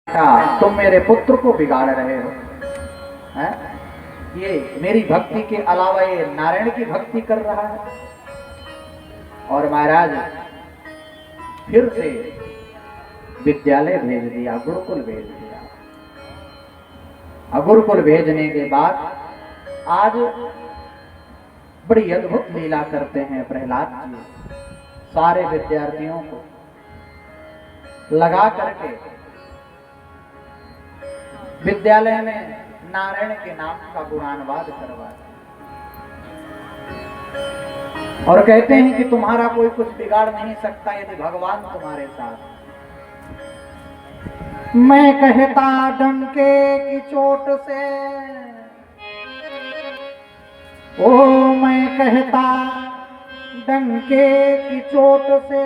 अच्छा, तुम मेरे पुत्र को बिगाड़ रहे हो हैं? ये मेरी भक्ति के अलावा ये नारायण की भक्ति कर रहा है। और महाराज फिर से विद्यालय भेज दिया, गुरुकुल भेज दिया। और गुरुकुल भेजने के बाद आज बड़ी अद्भुत लीला करते हैं प्रहलाद जी। सारे विद्यार्थियों को लगा करके विद्यालय में नारायण के नाम का गुणानुवाद करवाते और कहते हैं कि तुम्हारा कोई कुछ बिगाड़ नहीं सकता यदि भगवान तुम्हारे साथ। मैं कहता डंके की चोट से, ओ मैं कहता डंके की चोट से,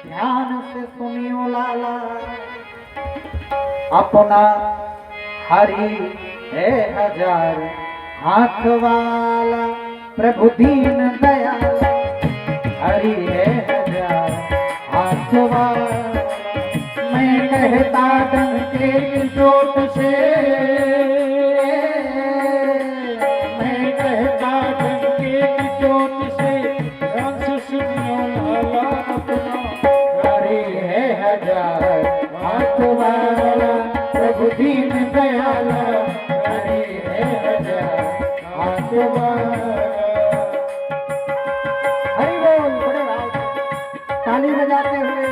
ध्यान से सुनियो लाला, अपना हरि है हजार हाथ वाला, प्रभु दीन दयाल, हरि है हजार हाथ वाला। मैं कहता डंके की चोट से, मैं कहता डंके की चोट से, ध्यान से सुनियो लाला, अपना हरि है हजार हाथ वाला, प्रभु दीन दयाल, हरि है हजार हाथ वाला। हरि बोल, बड़े भाई ताली बजाते हुए।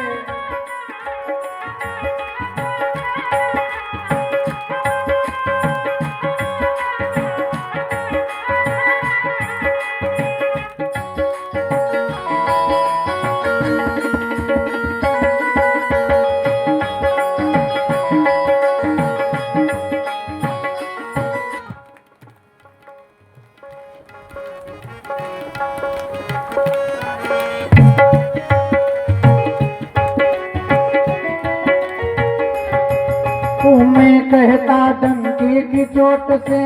मैं कहता डंके की चोट से,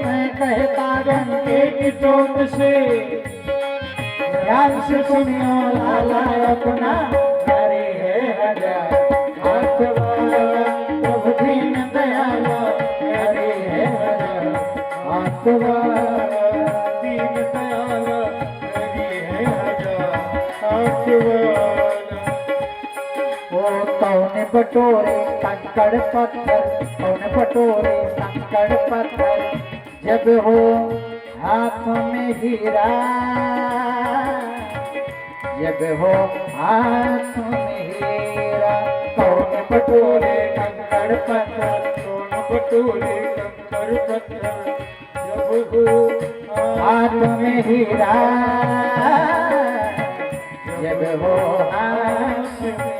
मैं कहता डंके की चोट से, ध्यान से सुनियो लाला, अपना हरि है हजार हाथ वाला, प्रभु दीन दयाल, हरि है हजार हाथ वाला, दीन दयाल, हरि है हजार हाथ वाला। कौन बटोरे कंकड़ पत्थर, कौन बटोरे कंकड़ पत्थर, जब हो हाथ में हीरा, जब हो हाथ में हीरा। कौन बटोरे कंकड़ पत्थर, कौन बटोरे कंकड़ पत्थर, जब हो हाथ में हीरा, जब हो हाथ में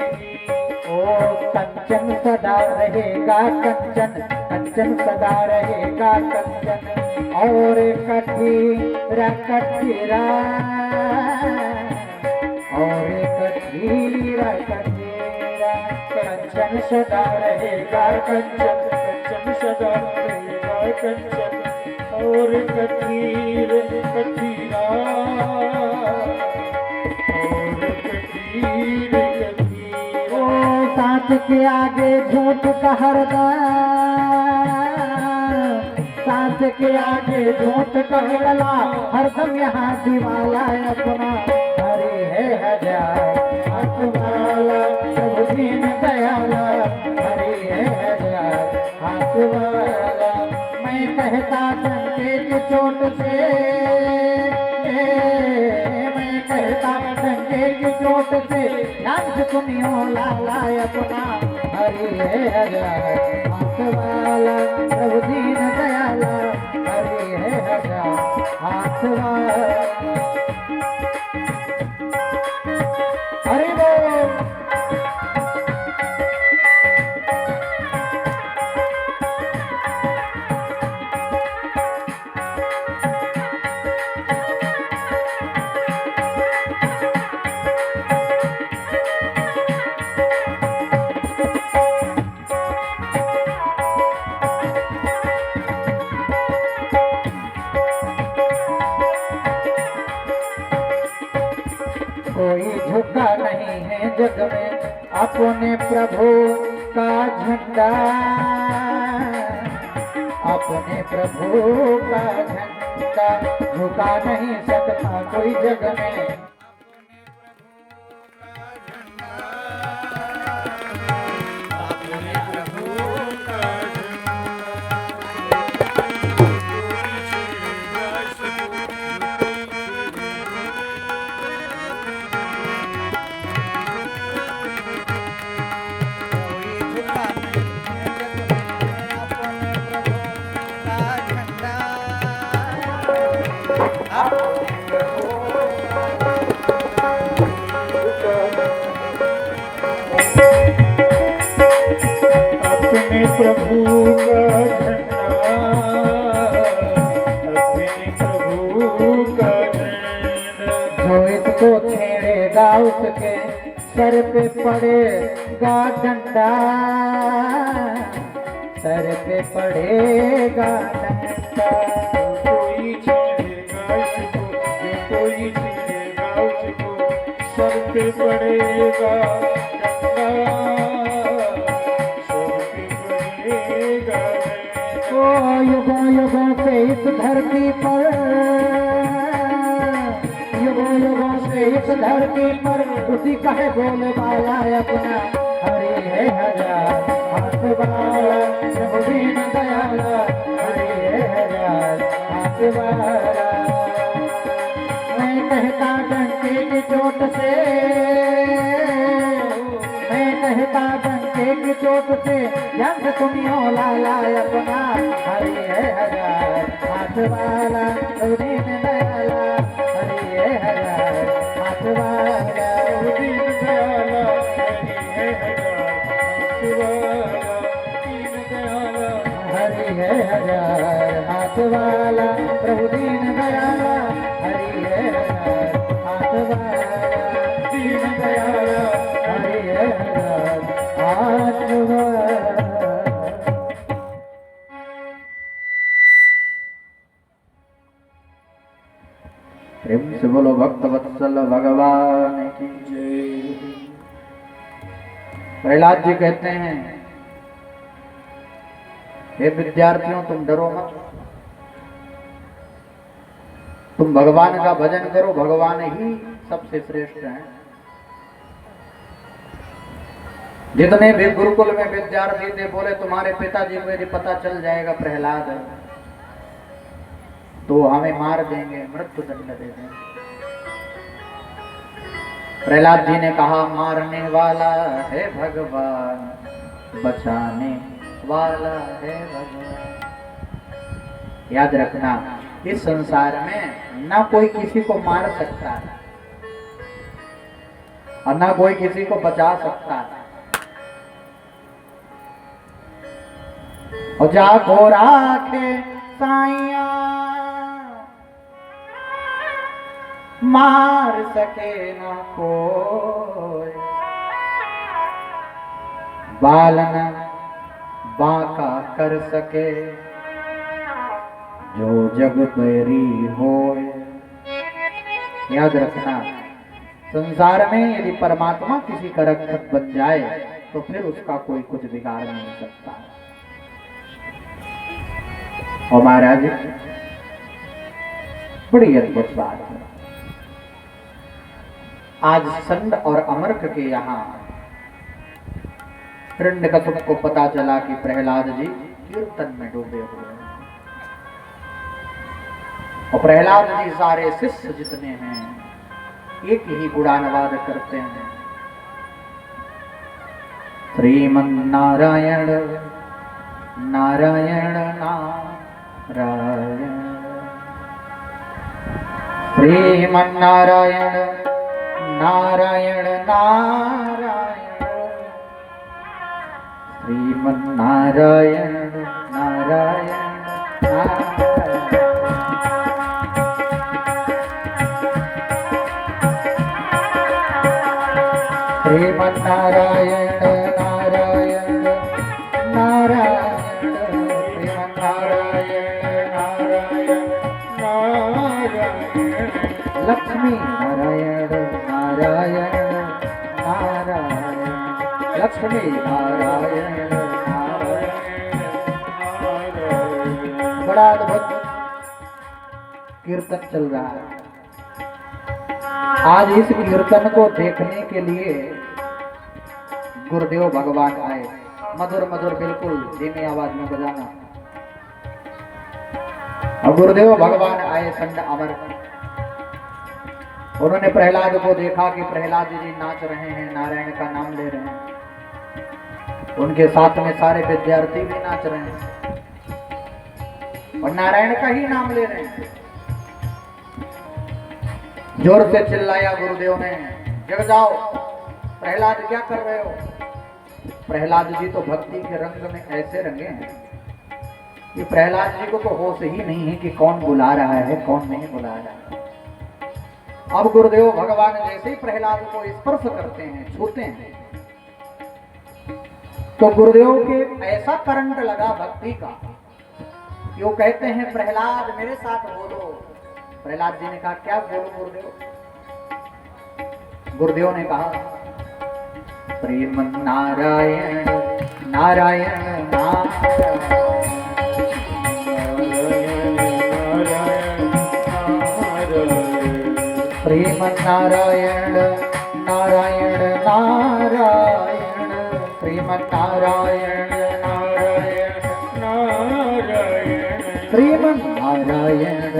कंचन सदा रहेगा कंचन, कंचन सदा रहेगा कंचन, और कठीरा कठीरा, और कठीरा कठीरा, कंचन सदा रहेगा कंचन, कंचन सदा रहेगा कंचन, और कठीर कठीरा, और कठीर सांच के आगे झूठ का हरदम, सांच के आगे झूठ का गला, हरदम यहाँ दीवाला, अपना हरि है हजार हाथ वाला, प्रभु दीन दयाल, हरि है हजार हाथ वाला। मैं कहता डंके की चोट से, मैं कहता डंके की चोट से, ध्यान से सुनियो लाला, अपना हरि है हजार हाथ वाला, प्रभु दीन दयाल, हरि है हजार हाथ वाला। हरि बोल। अपने प्रभु का झंडा, अपने प्रभु का झंडा झुका नहीं सकता कोई जग में। अपने प्रभु का झंडा, अपने प्रभु का झंडा, जो इसको छेड़ेगा उसके सर पे पड़ेगा डंडा, सर पे पड़ेगा डंडा। कोई छेड़ेगा इसको, कोई छेड़ेगा उसको, सर पे पड़ेगा डंडा, युगों युगों से इस धरती पर, युगों युगों से इस धरती पर उसी का है बोलबाला अपना। हरि है हजार हाथ वाला प्रभु दीन दयाला, हरि है हजार हाथ वाला। मैं कहता डंके की चोट से, मैं कहता डंके की चोट से जंग सुनियो लाला अपना। हरि है हजार हाथ वाला प्रभु दीन दयाला, हरि है हजार हाथ वाला प्रभु दीन दयाला, हरि है हजार हाथ वाला प्रभु दीन दयाला, हरि है हजार हाथ वाला दीन दयाला, हरि है हजार हाथ वाला। प्रेम से बोलो भक्त वत्सल भगवान की जय। प्रहलाद जी कहते हैं, हे विद्यार्थियों तुम डरो मत, तुम भगवान का भजन करो, भगवान ही सबसे श्रेष्ठ हैं। जितने भी गुरुकुल में विद्यार्थी थे बोले तुम्हारे पिताजी को यदि पता चल जाएगा प्रहलाद तो हमें मार देंगे, मृत्यु दंड दे देंगे। प्रहलाद जी ने कहा मारने वाला है भगवान, बचाने वाला है भगवान। याद रखना इस संसार में ना कोई किसी को मार सकता है और ना कोई किसी को बचा सकता है। और जागो राखे साइया मार सके ना कोई, बालन बांका कर सके जो जग बैरी होए। याद रखना संसार में यदि परमात्मा किसी का रक्षक बन जाए तो फिर उसका कोई कुछ बिगाड़ नहीं सकता। और महाराज बड़ी अद्भुत बात है, आज संड और अमरक के यहाँ हिरण्यकश्यप को पता चला कि प्रहलाद जी कीर्तन में डूबे हुए हैं। और प्रहलाद जी सारे शिष्य जितने हैं एक ही गुणानुवाद करते हैं, श्रीमन नारायण नारायण नारायण, श्रीमन नारायण नारायण नारायण, श्रीमन नारायण नारायण नारायण। श्रीमन नारायण नारायण नारायण, श्रीमन नारायण नारायण नारायण, लक्ष्मी नारायण नारायण नारायण, लक्ष्मी नारायण बड़ा अद्भुत कीर्तन चल रहा है। आज इस कीर्तन को देखने के लिए गुरुदेव भगवान आए। मधुर मधुर बिल्कुल धीमी आवाज में बजाना। और गुरुदेव भगवान आए संड अमर। उन्होंने प्रहलाद को देखा कि प्रहलाद जी नाच रहे हैं, नारायण का नाम ले रहे हैं। उनके साथ में सारे विद्यार्थी भी नाच रहे हैं और नारायण का ही नाम ले रहे हैं। जोर से चिल्लाया गुरुदेव ने, जग जाओ, प्रहलाद क्या कर रहे हो? प्रहलाद जी तो भक्ति के रंग में ऐसे रंगे हैं कि प्रहलाद जी को तो होश ही नहीं है कि कौन बुला रहा है, कौन नहीं बुला रहा है। अब गुरुदेव भगवान जैसे ही प्रहलाद को स्पर्श करते हैं, छूते हैं, तो गुरुदेव के ऐसा करंट लगा भक्ति का कि वो कहते हैं प्रहलाद मेरे साथ बोलो। प्रहलाद जी ने कहा क्या बोलो गुरुदेव? गुरुदेव ने कहा प्रेम नारायण नारायण प्रेम नारायण नारायण नारायण प्रेम नारायण नारायण नारायण प्रेम नारायण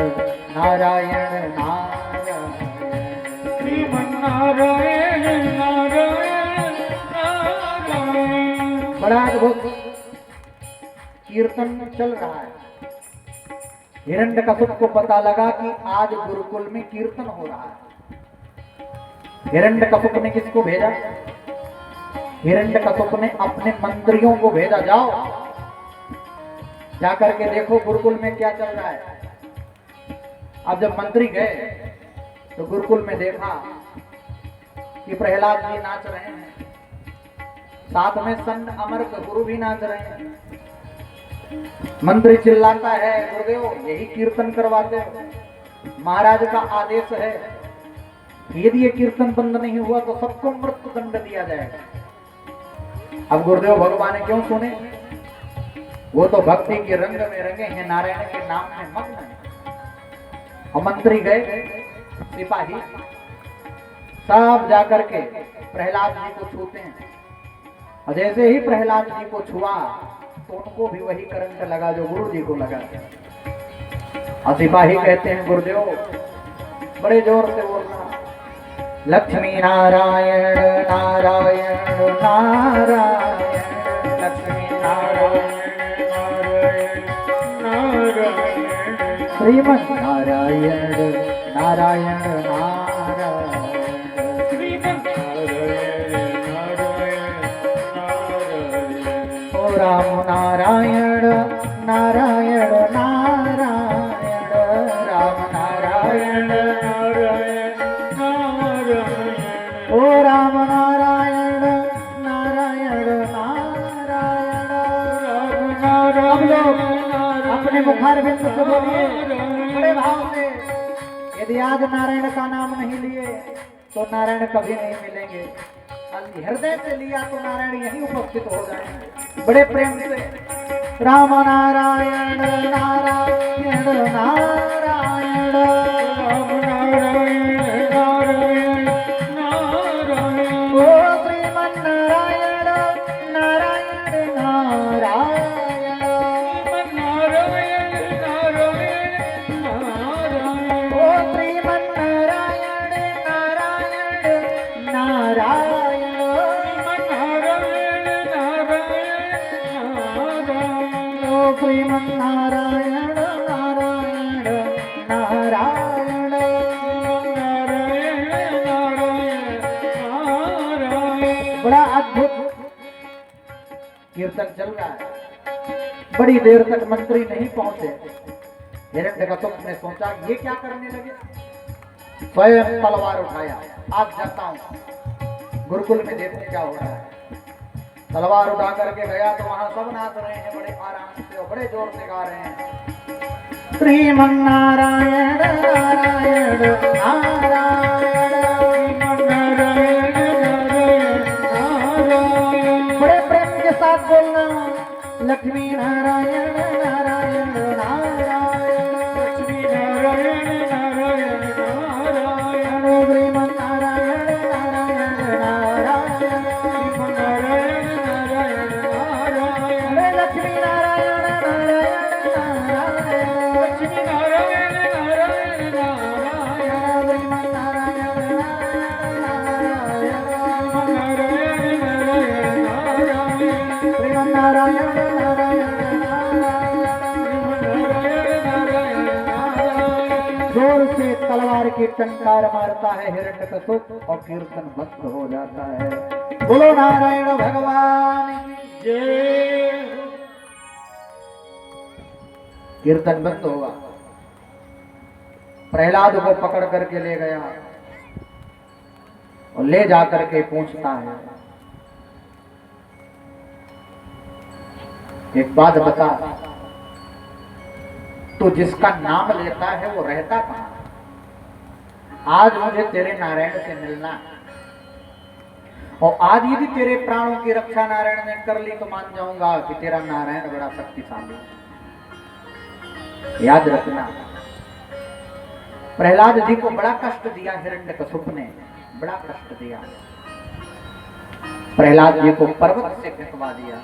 नारायण नारायण प्रेम नारायण नारायण नारायण। बड़ा अद्भुत कीर्तन चल रहा है। हिरण्यकशिप को पता लगा कि आज गुरुकुल में कीर्तन हो रहा है। हिरण्यकशिप ने किसको भेजा? हिरण्यकशिप ने अपने मंत्रियों को भेजा, जाओ जाकर के देखो गुरुकुल में क्या चल रहा है। अब जब मंत्री गए तो गुरुकुल में देखा कि प्रहलाद जी नाच रहे हैं, साथ में संत अमर गुरु भी नाच रहे हैं। मंत्री चिल्लाता है गुरुदेव यही कीर्तन करवाते हो, महाराज का आदेश है, यदि ये कीर्तन बंद नहीं हुआ तो सबको मृत्यु दंड दिया जाएगा। अब गुरुदेव भगवान क्यों सुने? वो तो भक्ति के रंग में रंगे हैं, नारायण के नाम में मग्न है। और मंत्री गए, सिपाही सब जाकर के प्रहलाद जी को छूते हैं। और जैसे ही प्रहलाद जी को छुआ तो उनको भी वही करंट लगा जो गुरु जी को लगा। और सिपाही कहते हैं गुरुदेव बड़े जोर से बोलना, लक्ष्मी नारायण नारायण नारायण लक्ष्मी नारायण नारायण नारायण श्रीमन नारायण नारायण नारायण श्रीमन नारायण नारायण नारायण। ओ राम नारायण नारायण नारायण राम नारायण नारायण नारायण। ओ राम नारायण नारायण नारायण राम नारायण। अपने मुखारबिंद से बोलिए बड़े भाव से, यदि आज नारायण का नाम नहीं लिए तो नारायण कभी नहीं मिलेंगे। हृदय से लिया तो नारायण यहीं उपस्थित हो जाएंगे। बड़े प्रेम से राम नारायण नारायण नारायण राम नारायण नारायण नारायण। ओ श्रीमन नारायण नारायण नारायण नारायण नारायण नारायण। ओ श्रीमन नारायण नारायण नारायण श्रीमन नारायण नारायण नारायण नारायण नारायण। बड़ा अद्भुत कीर्तन चल रहा है। बड़ी देर तक मंत्री नहीं पहुंचे। हिरण्यकशिप ने सोचा ये क्या करने लगे, स्वयं तलवार उठाया, आज जाता हूं गुरुकुल में देखने क्या हो रहा है। तलवार उठा करके गया तो वहां सब नाच रहे हैं बड़े आराम से और बड़े जोर से गा रहे हैं, श्रीमन नारायण नारायण नारायण नारायण नारायण। साथ बोलना, लक्ष्मी नारायण नारायण नारायण, लक्ष्मी नारायण नारायण नारायण, श्रीमन नारायण नारायण नारायण, श्रीमन नारायण नारायण नारायण, लक्ष्मी नारायण नारायण नारायण, लक्ष्मी नारायण नारायण नारायण, श्रीमन नारायण नारायण नारायण, श्रीमन नारायण नारायण नारायण, श्रीमन नारायण नारायण नारायण। जोर से तलवार की टंकार मारता है हिरण्यकशिपु और कीर्तन भस्म हो जाता है। बोलो नारायण भगवान की जय। कीर्तन बंद होगा। प्रहलाद को पकड़ करके ले गया और ले जाकर के पूछता है, एक बात बता, तो जिसका नाम लेता है वो रहता कहां? आज मुझे तेरे नारायण से मिलना है, और आज यदि तेरे प्राणों की रक्षा नारायण ने कर ली तो मान जाऊंगा कि तेरा नारायण बड़ा शक्तिशाली है। याद रखना, प्रहलाद जी को बड़ा कष्ट दिया हिरण्यकशिपु ने, बड़ा कष्ट दिया। प्रहलाद जी को पर्वत से फेंकवा दिया।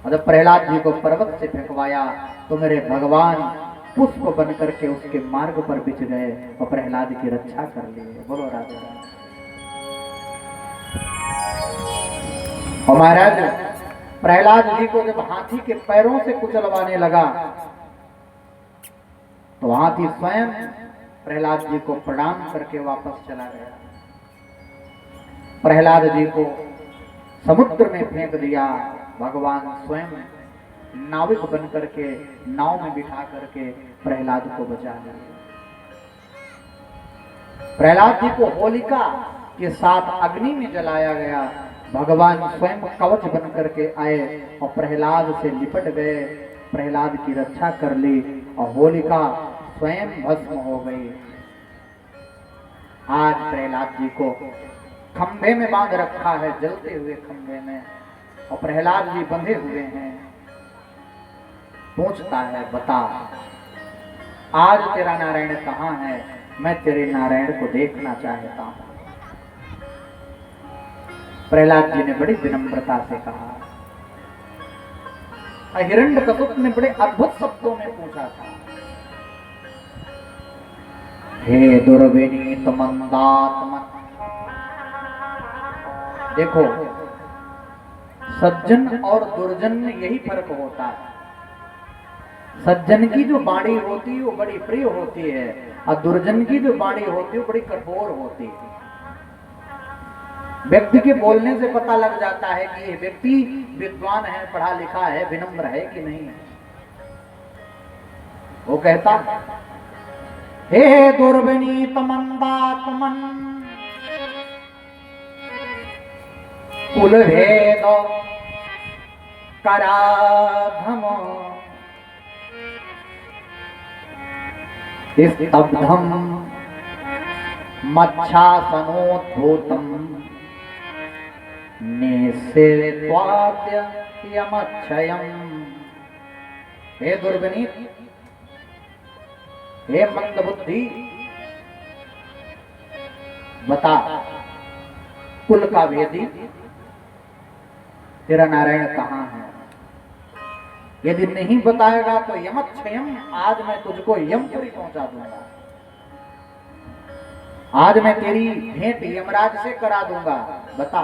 मतलब प्रहलाद जी को पर्वत से फेंकवाया तो मेरे भगवान पुष्प बन करके उसके मार्ग पर बिछ गए और प्रहलाद की रक्षा कर ली। बोलो राधे राधे। और महाराज प्रहलाद जी को जब हाथी के पैरों से कुचलवाने लगा तो हाथी स्वयं प्रहलाद जी को प्रणाम करके वापस चला गया। प्रहलाद जी को समुद्र में फेंक दिया। भगवान स्वयं नाविक बन करके नाव में बिठा करके प्रहलाद को बचा लिया। प्रहलाद जी को होलिका के साथ अग्नि में जलाया गया। भगवान स्वयं कवच बन करके आए और प्रहलाद से लिपट गए, प्रहलाद की रक्षा कर ली और होलिका स्वयं भस्म हो गई। आज प्रहलाद जी को खंभे में बांध रखा है, जलते हुए खंभे में, और प्रहलाद जी बंधे हुए हैं। पूछता है, बता आज तेरा नारायण कहां है? मैं तेरे नारायण को देखना चाहता हूं। प्रहलाद जी ने बड़ी विनम्रता से कहा। हिरण्यकशिपु ने बड़े अद्भुत शब्दों में पूछा था, हे दुर्विनीत मंदात्मन। देखो, सज्जन और दुर्जन में यही फर्क होता है। सज्जन की जो वाणी होती है वो बड़ी प्रिय होती है, और दुर्जन की जो वाणी होती है वो बड़ी कठोर होती है। व्यक्ति के बोलने से पता लग जाता है कि ये व्यक्ति विद्वान है, पढ़ा लिखा है, विनम्र है कि नहीं है। वो कहता, हे दुर्विनीत मंदात्मन, कुल भेद कराधम स्तब्धम मच्छासनोद्भूतम निषेत्वाद्य यमक्षयम्। हे दुर्विनीत, हे मंदबुद्धि, बता कुल का भेदी तेरा नारायण कहां है? यदि नहीं बताएगा तो यमक्षयम, आज मैं तुझको यमपुरी पहुंचा दूंगा। आज मैं तेरी भेंट यमराज से करा दूंगा। बता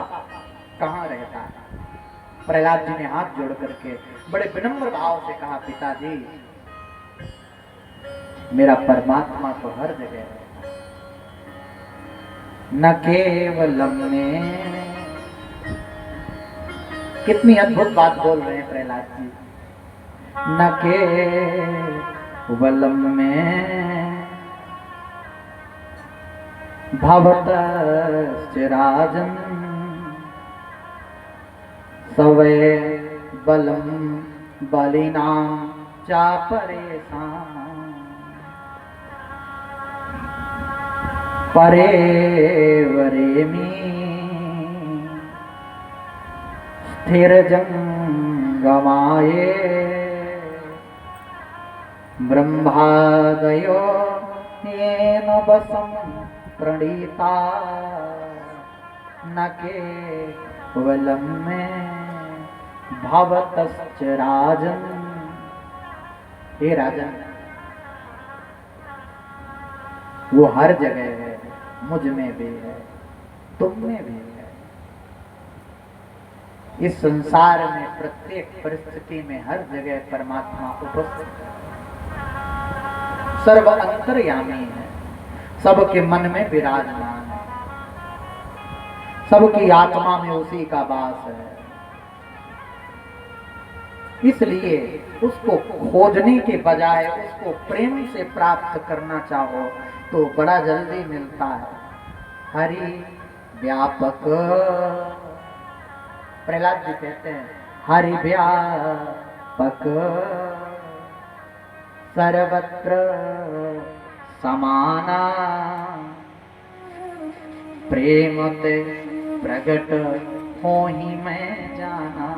कहां रहता है? प्रहलाद जी ने हाथ जोड़ करके बड़े विनम्र भाव से कहा, पिताजी मेरा परमात्मा तो हर जगह है, न केवलम में। कितनी अद्भुत बात बोल रहे हैं प्रहलाद जी। न केवलम में भवतश्चिराजन् सवे बलम बलिनां चापरेषां परे वरेमि स्थिर जंगमाये ब्रह्मादयो येन वसं प्रणीता न केवलं मे भवतश्च राजन्। हे राजन, वो हर जगह है, मुझ में भी है, तुम में भी है। इस संसार में प्रत्येक परिस्थिति में हर जगह परमात्मा उपस्थित है, सर्व अंतर्यामी है, सबके मन में विराजमान है, सबकी आत्मा में उसी का वास है। इसलिए उसको खोजने के बजाय उसको प्रेम से प्राप्त करना चाहो तो बड़ा जल्दी मिलता है। हरि व्यापक, प्रहलाद जी कहते हैं हरि व्यापक सर्वत्र समाना प्रेम ते प्रगट हो ही मैं जाना।